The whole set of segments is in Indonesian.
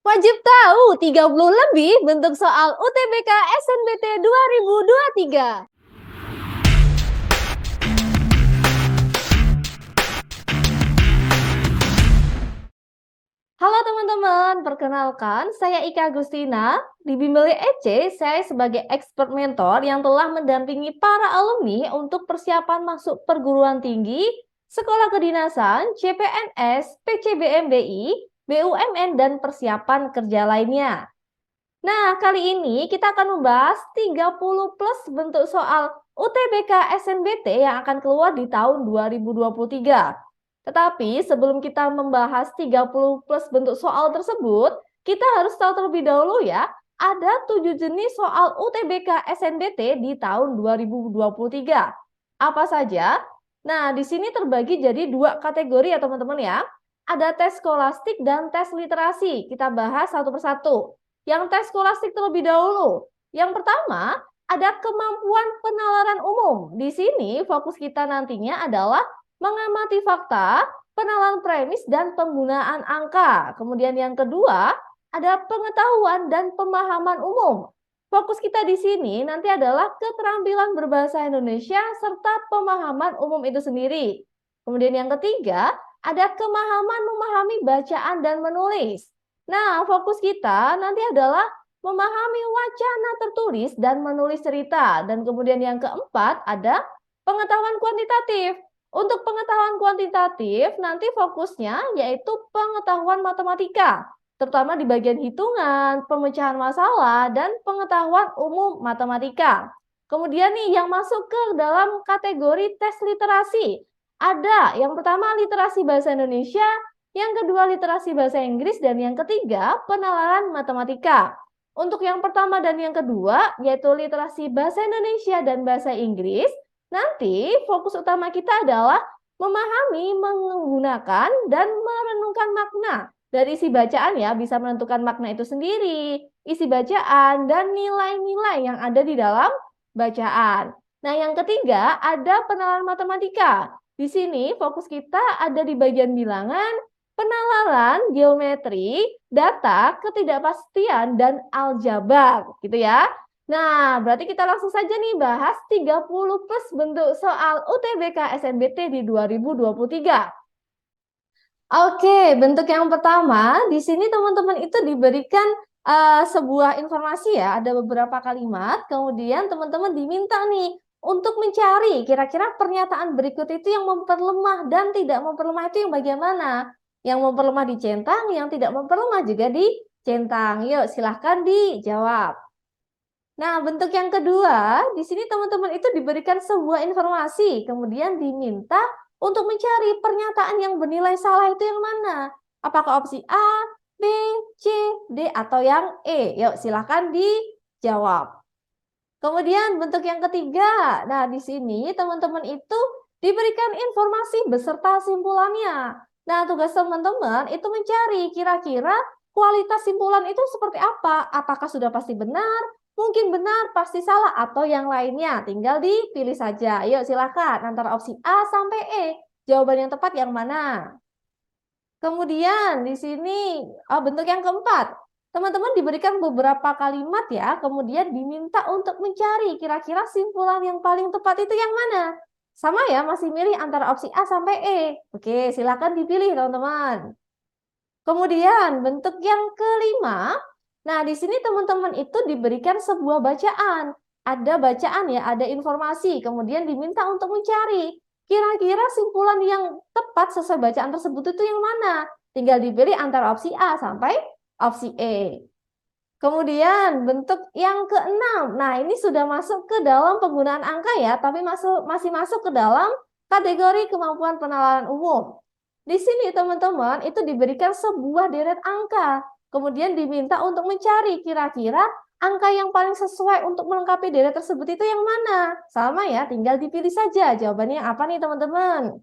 Wajib tahu 30 lebih bentuk soal UTBK SNBT 2023. Halo teman-teman, perkenalkan saya Ika Agustina. Di Bimbel EC, saya sebagai expert mentor yang telah mendampingi para alumni untuk persiapan masuk perguruan tinggi, sekolah kedinasan, CPNS, PCBMBI, BUMN, dan persiapan kerja lainnya. Nah, kali ini kita akan membahas 30 plus bentuk soal UTBK SNBT yang akan keluar di tahun 2023. Tetapi sebelum kita membahas 30 plus bentuk soal tersebut, kita harus tahu terlebih dahulu ya, ada 7 jenis soal UTBK SNBT di tahun 2023. Apa saja? Nah, di sini terbagi jadi dua kategori ya teman-teman ya. Ada tes skolastik dan tes literasi. Kita bahas satu persatu. Yang tes skolastik terlebih dahulu. Yang pertama, ada kemampuan penalaran umum. Di sini fokus kita nantinya adalah mengamati fakta, penalaan premis, dan penggunaan angka. Kemudian yang kedua, ada pengetahuan dan pemahaman umum. Fokus kita di sini nanti adalah keterampilan berbahasa Indonesia serta pemahaman umum itu sendiri. Kemudian yang ketiga, ada kemahaman memahami bacaan dan menulis. Nah, fokus kita nanti adalah memahami wacana tertulis dan menulis cerita. Dan kemudian yang keempat ada pengetahuan kuantitatif. Untuk pengetahuan kuantitatif, nanti fokusnya yaitu pengetahuan matematika, terutama di bagian hitungan, pemecahan masalah, dan pengetahuan umum matematika. Kemudian nih yang masuk ke dalam kategori tes literasi. Ada yang pertama literasi bahasa Indonesia, yang kedua literasi bahasa Inggris, dan yang ketiga penalaran matematika. Untuk yang pertama dan yang kedua, yaitu literasi bahasa Indonesia dan bahasa Inggris, nanti fokus utama kita adalah memahami, menggunakan, dan merenungkan makna. Dari isi bacaan ya, bisa menentukan makna itu sendiri, isi bacaan, dan nilai-nilai yang ada di dalam bacaan. Nah, yang ketiga ada penalaran matematika. Di sini fokus kita ada di bagian bilangan, penalaran, geometri, data, ketidakpastian, dan aljabar, gitu ya. Nah, berarti kita langsung saja nih bahas 30 plus bentuk soal UTBK SNBT di 2023. Oke, bentuk yang pertama, di sini teman-teman itu diberikan sebuah informasi ya, ada beberapa kalimat, kemudian teman-teman diminta nih untuk mencari kira-kira pernyataan berikut itu yang memperlemah dan tidak memperlemah itu yang bagaimana? Yang memperlemah dicentang, yang tidak memperlemah juga dicentang. Yuk, silahkan dijawab. Nah, bentuk yang kedua, di sini teman-teman itu diberikan sebuah informasi, kemudian diminta untuk mencari pernyataan yang bernilai salah itu yang mana? Apakah opsi A, B, C, D, atau yang E? Yuk, silahkan dijawab. Kemudian bentuk yang ketiga, nah di sini teman-teman itu diberikan informasi beserta simpulannya. Nah, tugas teman-teman itu mencari kira-kira kualitas simpulan itu seperti apa? Apakah sudah pasti benar? Mungkin benar, pasti salah, atau yang lainnya. Tinggal dipilih saja. Yuk silakan antara opsi A sampai E. Jawaban yang tepat yang mana? Kemudian di sini bentuk yang keempat. Teman-teman diberikan beberapa kalimat ya, kemudian diminta untuk mencari kira-kira simpulan yang paling tepat itu yang mana? Sama ya, masih milih antara opsi A sampai E. Oke, silakan dipilih teman-teman. Kemudian bentuk yang kelima, nah di sini teman-teman itu diberikan sebuah bacaan. Ada bacaan ya, ada informasi, kemudian diminta untuk mencari. Kira-kira simpulan yang tepat sesuai bacaan tersebut itu yang mana? Tinggal dipilih antara opsi A sampai opsi E. Kemudian bentuk yang keenam, nah ini sudah masuk ke dalam penggunaan angka ya, tapi masih masuk ke dalam kategori kemampuan penalaran umum. Di sini teman-teman itu diberikan sebuah deret angka, kemudian diminta untuk mencari kira-kira angka yang paling sesuai untuk melengkapi deret tersebut itu yang mana? Sama ya, tinggal dipilih saja jawabannya apa nih teman-teman.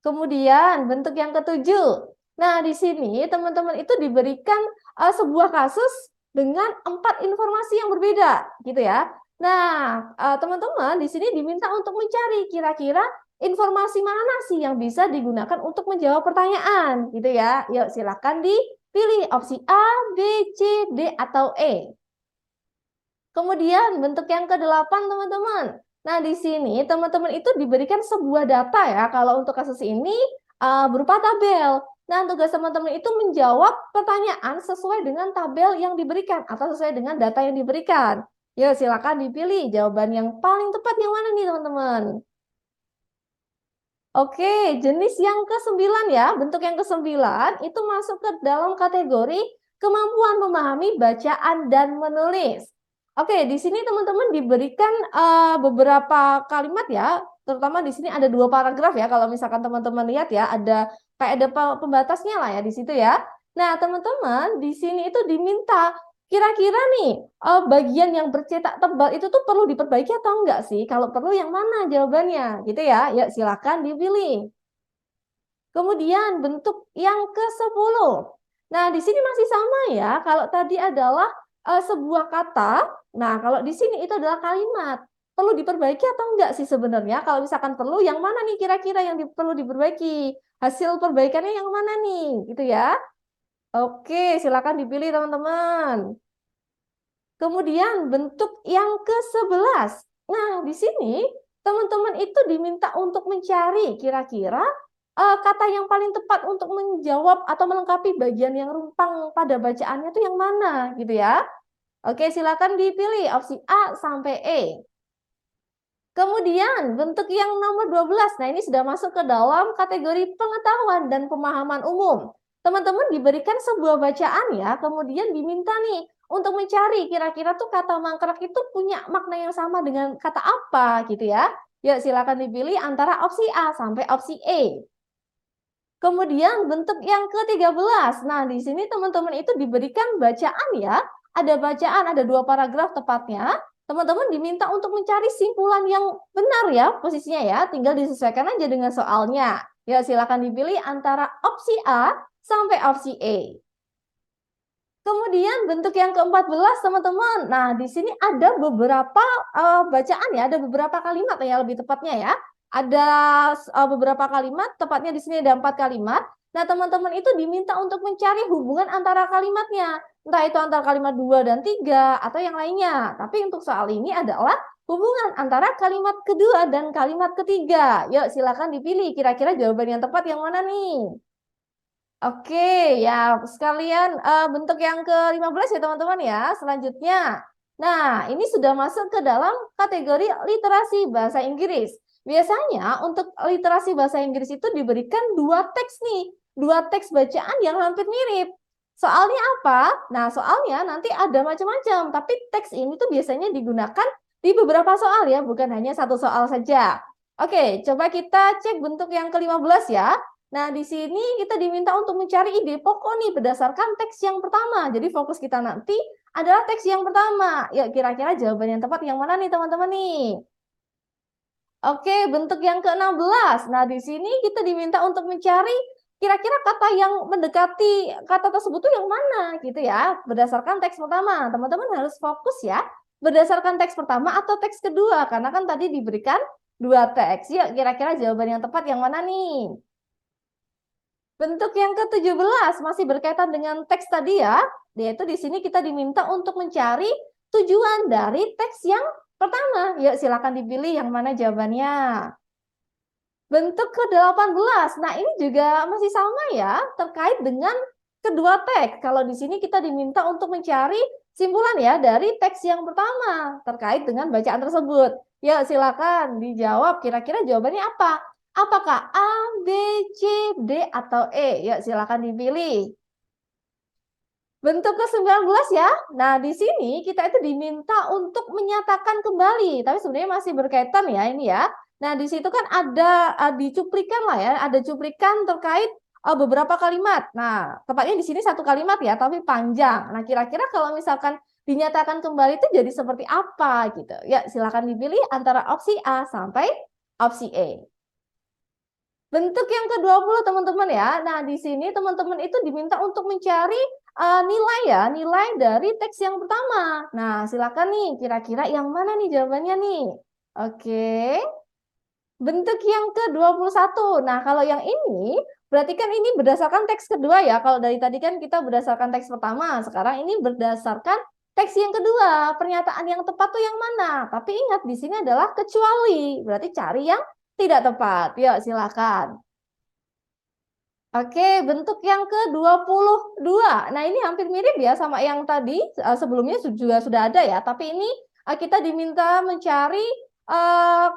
Kemudian bentuk yang ketujuh. Nah, di sini teman-teman itu diberikan sebuah kasus dengan 4 informasi yang berbeda, gitu ya. Nah, teman-teman di sini diminta untuk mencari kira-kira informasi mana sih yang bisa digunakan untuk menjawab pertanyaan, gitu ya. Yuk, silakan dipilih. Pilih opsi A, B, C, D, atau E. Kemudian bentuk yang ke-8 teman-teman. Nah, di sini teman-teman itu diberikan sebuah data ya. Kalau untuk kasus ini berupa tabel. Nah, tugas teman-teman itu menjawab pertanyaan sesuai dengan tabel yang diberikan atau sesuai dengan data yang diberikan. Ya, silakan dipilih jawaban yang paling tepat yang mana nih, teman-teman? Oke, jenis yang ke-9 ya, bentuk yang ke-9 itu masuk ke dalam kategori kemampuan memahami bacaan dan menulis. Oke, di sini teman-teman diberikan beberapa kalimat ya, terutama di sini ada 2 paragraf ya, kalau misalkan teman-teman lihat ya, ada pembatasnya lah ya di situ ya. Nah, teman-teman di sini itu diminta kira-kira nih, bagian yang bercetak tebal itu tuh perlu diperbaiki atau enggak sih? Kalau perlu yang mana jawabannya? Gitu ya. Yuk silakan dipilih. Kemudian bentuk yang ke-10. Nah, di sini masih sama ya. Kalau tadi adalah sebuah kata, nah kalau di sini itu adalah kalimat. Perlu diperbaiki atau enggak sih sebenarnya? Kalau misalkan perlu, yang mana nih kira-kira yang perlu diperbaiki? Hasil perbaikannya yang mana nih? Gitu ya. Oke, silakan dipilih teman-teman. Kemudian bentuk yang ke-11. Nah, di sini teman-teman itu diminta untuk mencari kira-kira kata yang paling tepat untuk menjawab atau melengkapi bagian yang rumpang pada bacaannya itu yang mana gitu ya. Oke, silakan dipilih opsi A sampai E. Kemudian bentuk yang nomor 12. Nah, ini sudah masuk ke dalam kategori pengetahuan dan pemahaman umum. Teman-teman diberikan sebuah bacaan ya, kemudian diminta nih untuk mencari kira-kira tuh kata mangkrak itu punya makna yang sama dengan kata apa gitu ya. Yuk silakan dipilih antara opsi A sampai opsi E. Kemudian bentuk yang ke-13. Nah, di sini teman-teman itu diberikan bacaan ya. Ada bacaan, ada 2 paragraf tepatnya. Teman-teman diminta untuk mencari simpulan yang benar ya posisinya ya. Tinggal disesuaikan aja dengan soalnya. Ya, silakan dipilih antara opsi A sampai opsi E. Kemudian bentuk yang ke-14 teman-teman. Nah, di sini ada beberapa bacaan ya, ada beberapa kalimat ya lebih tepatnya ya. Ada beberapa kalimat, tepatnya di sini ada 4 kalimat. Nah, teman-teman itu diminta untuk mencari hubungan antara kalimatnya. Entah itu antara kalimat 2 dan 3 atau yang lainnya. Tapi untuk soal ini adalah hubungan antara kalimat kedua dan kalimat ketiga. Yuk, silakan dipilih kira-kira jawaban yang tepat yang mana nih? Oke, ya sekalian bentuk yang ke-15 ya teman-teman ya. Selanjutnya, nah ini sudah masuk ke dalam kategori literasi bahasa Inggris. Biasanya untuk literasi bahasa Inggris itu diberikan 2 teks nih, 2 teks bacaan yang hampir mirip. Soalnya apa? Nah, soalnya nanti ada macam-macam, tapi teks ini tuh biasanya digunakan di beberapa soal ya, bukan hanya satu soal saja. Oke, coba kita cek bentuk yang ke-15 ya. Nah, di sini kita diminta untuk mencari ide pokok nih berdasarkan teks yang pertama. Jadi fokus kita nanti adalah teks yang pertama. Ya, kira-kira jawaban yang tepat yang mana nih teman-teman nih? Oke, bentuk yang ke-16. Nah, di sini kita diminta untuk mencari kira-kira kata yang mendekati kata tersebut tuh yang mana gitu ya, berdasarkan teks pertama. Teman-teman harus fokus ya, berdasarkan teks pertama atau teks kedua, karena kan tadi diberikan 2 teks. Yuk, kira-kira jawaban yang tepat yang mana nih? Bentuk yang ke-17 masih berkaitan dengan teks tadi ya, yaitu di sini kita diminta untuk mencari tujuan dari teks yang pertama. Yuk silakan dipilih yang mana jawabannya. Bentuk ke-18. Nah, ini juga masih sama ya, terkait dengan kedua teks. Kalau di sini kita diminta untuk mencari simpulan ya dari teks yang pertama terkait dengan bacaan tersebut. Yuk silakan dijawab kira-kira jawabannya apa? Apakah A, B, C, D, atau E? Yuk silakan dipilih. Bentuk ke-19 ya. Nah, di sini kita itu diminta untuk menyatakan kembali, tapi sebenarnya masih berkaitan ya ini ya. Nah, di situ kan ada dicuplikan lah ya, ada cuplikan terkait beberapa kalimat. Nah, tepatnya di sini satu kalimat ya, tapi panjang. Nah, kira-kira kalau misalkan dinyatakan kembali itu jadi seperti apa gitu. Ya, silakan dipilih antara opsi A sampai opsi E. Bentuk yang ke-20 teman-teman ya. Nah, di sini teman-teman itu diminta untuk mencari nilai ya, nilai dari teks yang pertama. Nah, silakan nih, kira-kira yang mana nih jawabannya nih? Oke. Bentuk yang ke-21. Nah, kalau yang ini Berarti kan ini berdasarkan teks kedua ya. Kalau dari tadi kan kita berdasarkan teks pertama, sekarang ini berdasarkan teks yang kedua. Pernyataan yang tepat tuh yang mana? Tapi ingat di sini adalah kecuali. Berarti cari yang tidak tepat. Yuk, silakan. Oke, bentuk yang ke-22. Nah, ini hampir mirip ya sama yang tadi, sebelumnya juga sudah ada ya, tapi ini kita diminta mencari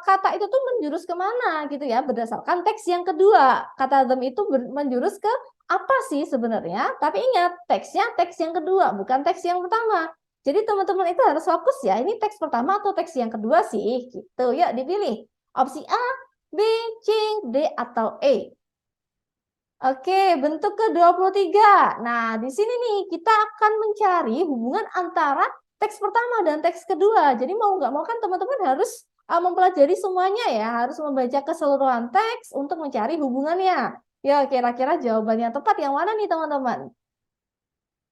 kata itu tuh menjurus kemana gitu ya, berdasarkan teks yang kedua. Kata them itu menjurus ke apa sih sebenarnya? Tapi ingat, teksnya teks yang kedua, bukan teks yang pertama. Jadi teman-teman itu harus fokus ya, ini teks pertama atau teks yang kedua sih, gitu. Yuk dipilih. Opsi A, B, C, D, atau E. Oke, bentuk ke-23. Nah, di sini nih kita akan mencari hubungan antara teks pertama dan teks kedua. Jadi mau nggak mau kan teman-teman harus mempelajari semuanya ya, harus membaca keseluruhan teks untuk mencari hubungannya. Ya, kira-kira jawaban yang tepat yang mana nih teman-teman?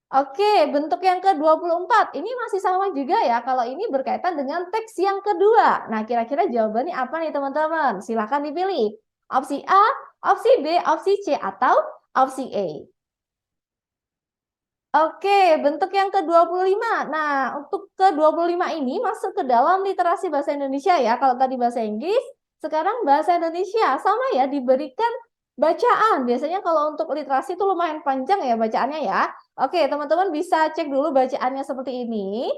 Oke, bentuk yang ke-24. Ini masih sama juga ya, kalau ini berkaitan dengan teks yang kedua. Nah, kira-kira jawabannya apa nih teman-teman? Silahkan dipilih. Opsi A, opsi B, opsi C, atau opsi E. Oke, bentuk yang ke-25. Nah, untuk ke-25 ini masuk ke dalam literasi bahasa Indonesia ya. Kalau tadi bahasa Inggris, sekarang bahasa Indonesia. Sama ya, diberikan bacaan. Biasanya kalau untuk literasi itu lumayan panjang ya bacaannya ya. Oke, teman-teman bisa cek dulu bacaannya seperti ini.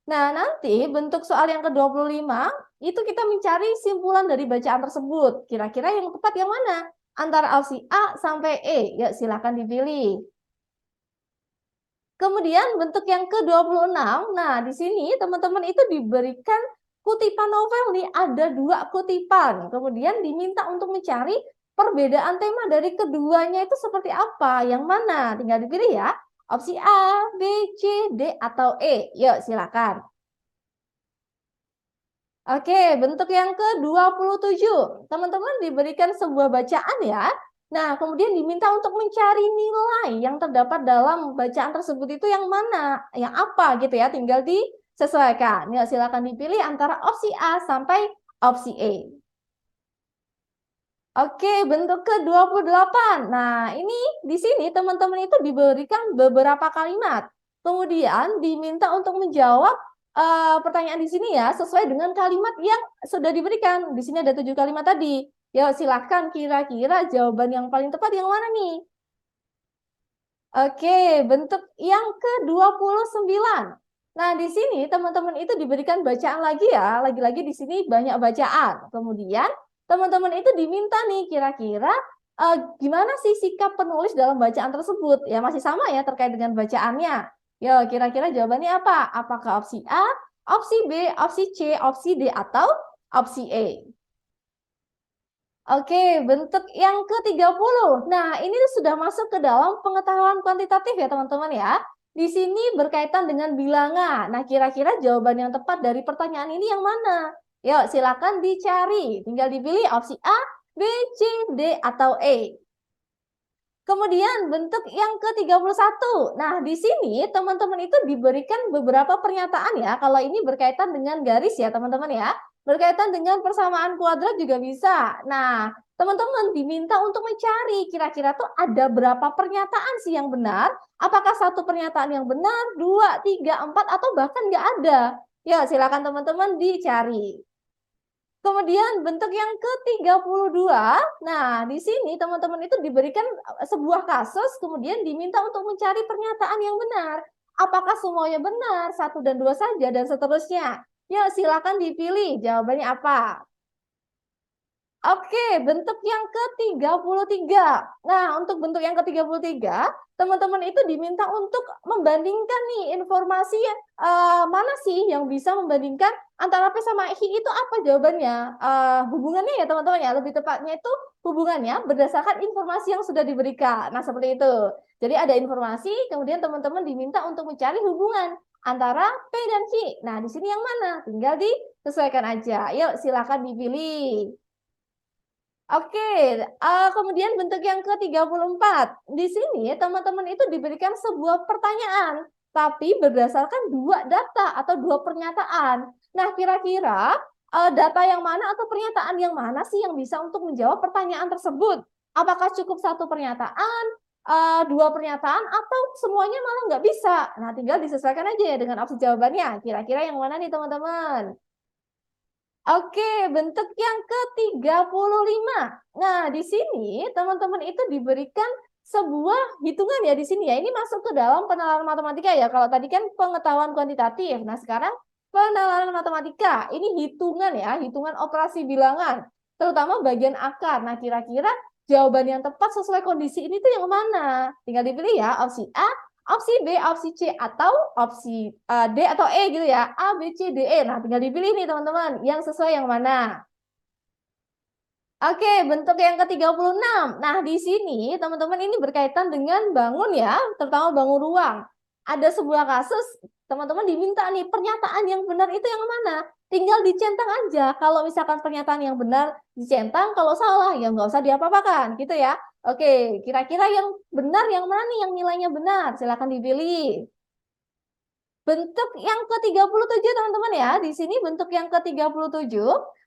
Nah, nanti bentuk soal yang ke-25, itu kita mencari simpulan dari bacaan tersebut. Kira-kira yang tepat yang mana? Antara opsi A sampai E. Ya, silakan dipilih. Kemudian bentuk yang ke-26, nah di sini teman-teman itu diberikan kutipan novel nih, ada 2 kutipan. Kemudian diminta untuk mencari perbedaan tema dari keduanya itu seperti apa, yang mana? Tinggal dipilih ya, opsi A, B, C, D, atau E. Yuk silakan. Oke, bentuk yang ke-27. Teman-teman diberikan sebuah bacaan ya. Nah, kemudian diminta untuk mencari nilai yang terdapat dalam bacaan tersebut itu yang mana, yang apa gitu ya, tinggal disesuaikan. Ya, silakan dipilih antara opsi A sampai opsi E. Oke, bentuk ke-28. Nah, ini di sini teman-teman itu diberikan beberapa kalimat. Kemudian diminta untuk menjawab pertanyaan di sini ya, sesuai dengan kalimat yang sudah diberikan. Di sini ada 7 kalimat tadi. Ya, silakan kira-kira jawaban yang paling tepat yang mana nih? Oke, bentuk yang ke-29. Nah, di sini teman-teman itu diberikan bacaan lagi ya. Lagi-lagi di sini banyak bacaan. Kemudian teman-teman itu diminta nih kira-kira gimana sih sikap penulis dalam bacaan tersebut? Ya masih sama ya terkait dengan bacaannya. Yo, kira-kira jawabannya apa? Apakah opsi A, opsi B, opsi C, opsi D, atau opsi E? Oke, bentuk yang ke-30. Nah, ini sudah masuk ke dalam pengetahuan kuantitatif ya, teman-teman ya. Di sini berkaitan dengan bilangan. Nah, kira-kira jawaban yang tepat dari pertanyaan ini yang mana? Yuk, silakan dicari. Tinggal dipilih opsi A, B, C, D, atau E. Kemudian bentuk yang ke-31. Nah, di sini teman-teman itu diberikan beberapa pernyataan ya. Kalau ini berkaitan dengan garis ya, teman-teman ya. Berkaitan dengan persamaan kuadrat juga bisa. Nah, teman-teman diminta untuk mencari kira-kira tuh ada berapa pernyataan sih yang benar? Apakah satu pernyataan yang benar, dua, tiga, empat, atau bahkan nggak ada? Ya, silakan teman-teman dicari. Kemudian bentuk yang ke-32, nah di sini teman-teman itu diberikan sebuah kasus, kemudian diminta untuk mencari pernyataan yang benar. Apakah semuanya benar, satu dan dua saja, dan seterusnya. Ya, silakan dipilih jawabannya apa. Oke, bentuk yang ke-33. Nah, untuk bentuk yang ke-33, teman-teman itu diminta untuk membandingkan nih informasi mana sih yang bisa membandingkan antara P sama I itu apa jawabannya? Hubungannya ya teman-teman ya, lebih tepatnya itu hubungannya berdasarkan informasi yang sudah diberikan. Nah, seperti itu. Jadi ada informasi, kemudian teman-teman diminta untuk mencari hubungan antara P dan Q. Nah, di sini yang mana? Tinggal disesuaikan aja. Yuk, silakan dipilih. Oke, kemudian bentuk yang ke-34. Di sini teman-teman itu diberikan sebuah pertanyaan, tapi berdasarkan 2 data atau 2 pernyataan. Nah, kira-kira data yang mana atau pernyataan yang mana sih yang bisa untuk menjawab pertanyaan tersebut? Apakah cukup satu pernyataan, dua pernyataan, atau semuanya malah nggak bisa? Nah, tinggal disesuaikan aja ya dengan opsi jawabannya. Kira-kira yang mana nih teman-teman? Oke, bentuk yang ke-35. Nah, di sini teman-teman itu diberikan sebuah hitungan ya di sini ya. Ini masuk ke dalam penalaran matematika ya. Kalau tadi kan pengetahuan kuantitatif. Nah, sekarang penalaran matematika. Ini hitungan ya, hitungan operasi bilangan. Terutama bagian akar. Nah, kira-kira jawaban yang tepat sesuai kondisi ini tuh yang mana? Tinggal dipilih ya, opsi A, opsi B, opsi C, atau opsi D atau E gitu ya. A, B, C, D, E. Nah, tinggal dipilih nih teman-teman. Yang sesuai yang mana? Oke, bentuk yang ke-36. Nah, di sini teman-teman ini berkaitan dengan bangun ya, terutama bangun ruang. Ada sebuah kasus, teman-teman diminta nih, pernyataan yang benar itu yang mana? Tinggal dicentang aja. Kalau misalkan pernyataan yang benar dicentang, kalau salah ya nggak usah diapa-apakan, gitu ya. Oke, kira-kira yang benar yang mana nih yang nilainya benar? Silakan dipilih. Bentuk yang ke-37 teman-teman ya, di sini bentuk yang ke-37,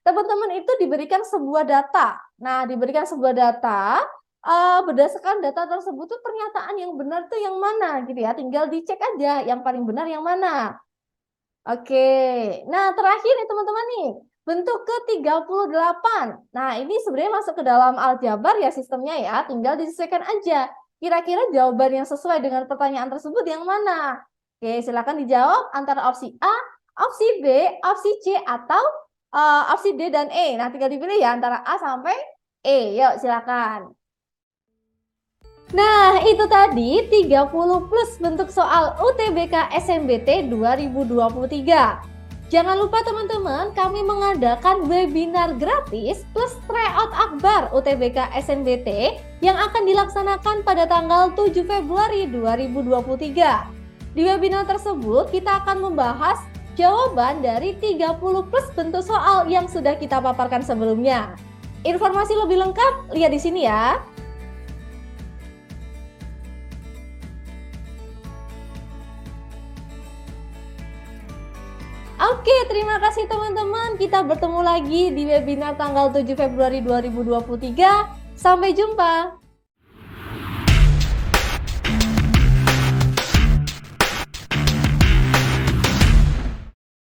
teman-teman itu diberikan sebuah data. Nah, diberikan sebuah data, berdasarkan data tersebut tuh pernyataan yang benar tuh yang mana gitu ya, tinggal dicek aja yang paling benar yang mana. Oke, nah terakhir nih teman-teman nih, bentuk ke-38. Nah, ini sebenarnya masuk ke dalam aljabar ya sistemnya ya, tinggal disesuaikan aja. Kira-kira jawaban yang sesuai dengan pertanyaan tersebut yang mana? Oke, silakan dijawab antara opsi A, opsi B, opsi C, atau opsi D dan E. Nah, tinggal dipilih ya antara A sampai E. Yuk, silakan. Nah, itu tadi 30 plus bentuk soal UTBK SNBT 2023. Jangan lupa teman-teman, kami mengadakan webinar gratis plus tryout akbar UTBK SNBT yang akan dilaksanakan pada tanggal 7 Februari 2023. Di webinar tersebut, kita akan membahas jawaban dari 30 plus bentuk soal yang sudah kita paparkan sebelumnya. Informasi lebih lengkap, lihat di sini ya. Oke, terima kasih teman-teman. Kita bertemu lagi di webinar tanggal 7 Februari 2023. Sampai jumpa.